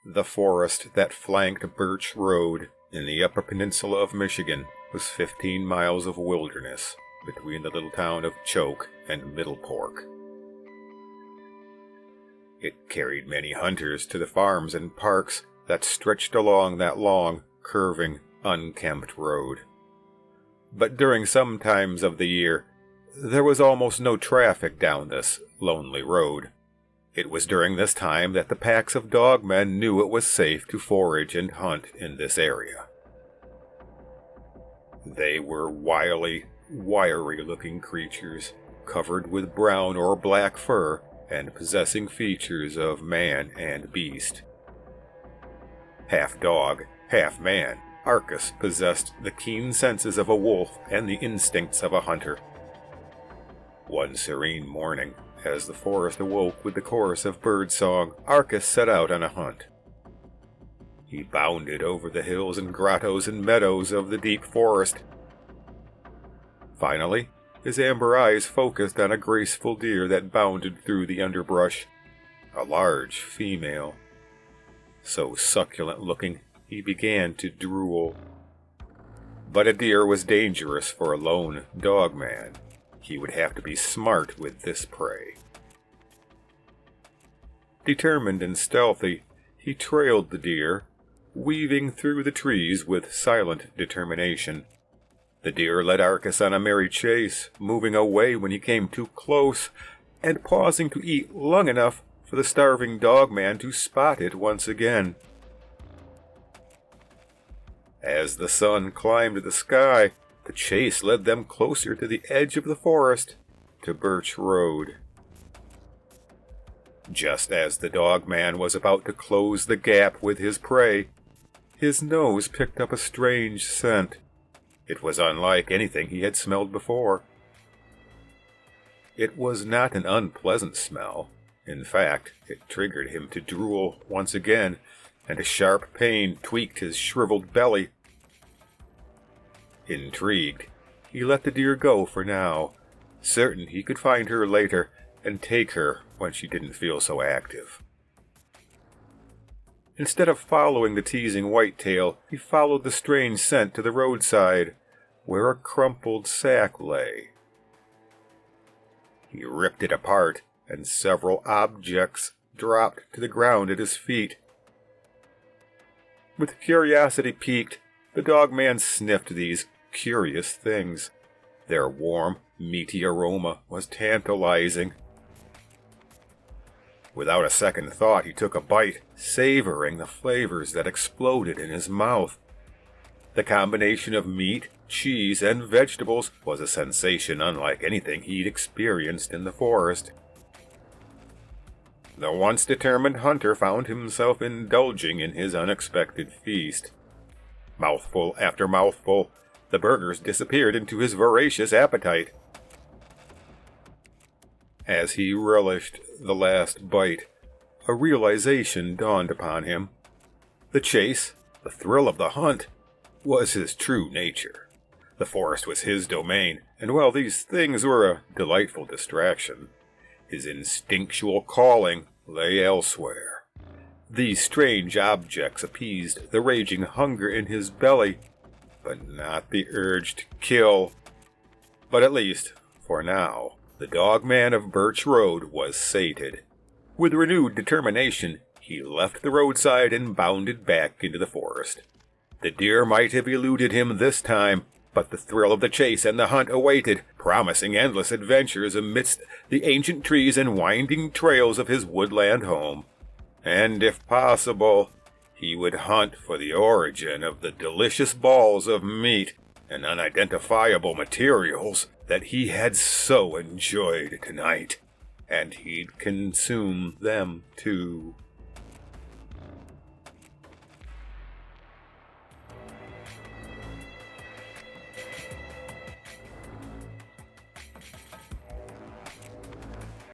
The forest that flanked Birch Road in the Upper Peninsula of Michigan was 15 miles of wilderness between the little town of Choke and Middle Pork. It carried many hunters to the farms and parks that stretched along that long, curving, unkempt road. But during some times of the year, there was almost no traffic down this lonely road. It was during this time that the packs of dogmen knew it was safe to forage and hunt in this area. They were wily, wiry-looking creatures, covered with brown or black fur and possessing features of man and beast. Half dog, half man, Arcus possessed the keen senses of a wolf and the instincts of a hunter. One serene morning, as the forest awoke with the chorus of birdsong, Arcus set out on a hunt. He bounded over the hills and grottos and meadows of the deep forest. Finally, his amber eyes focused on a graceful deer that bounded through the underbrush, a large female. So succulent-looking, he began to drool. But a deer was dangerous for a lone dogman. He would have to be smart with this prey. Determined and stealthy, he trailed the deer, weaving through the trees with silent determination. The deer led Arcus on a merry chase, moving away when he came too close, and pausing to eat long enough for the starving dogman to spot it once again. As the sun climbed the sky, the chase led them closer to the edge of the forest, to Birch Road. Just as the dogman was about to close the gap with his prey, his nose picked up a strange scent. It was unlike anything he had smelled before. It was not an unpleasant smell. In fact, it triggered him to drool once again, and a sharp pain tweaked his shriveled belly. Intrigued, he let the deer go for now, certain he could find her later and take her when she didn't feel so active. Instead of following the teasing whitetail, he followed the strange scent to the roadside, where a crumpled sack lay. He ripped it apart, and several objects dropped to the ground at his feet. With curiosity piqued, the dogman sniffed these curious things. Their warm, meaty aroma was tantalizing. Without a second thought, he took a bite, savoring the flavors that exploded in his mouth. The combination of meat, cheese, and vegetables was a sensation unlike anything he'd experienced in the forest. The once determined hunter found himself indulging in his unexpected feast. Mouthful after mouthful, the burgers disappeared into his voracious appetite. As he relished the last bite, a realization dawned upon him. The chase, the thrill of the hunt, was his true nature. The forest was his domain, and while these things were a delightful distraction, his instinctual calling lay elsewhere. These strange objects appeased the raging hunger in his belly, but not the urge to kill. But at least, for now, the dogman of Birch Road was sated. With renewed determination, he left the roadside and bounded back into the forest. The deer might have eluded him this time, but the thrill of the chase and the hunt awaited, promising endless adventures amidst the ancient trees and winding trails of his woodland home. And if possible, he would hunt for the origin of the delicious balls of meat and unidentifiable materials that he had so enjoyed tonight, and he'd consume them too.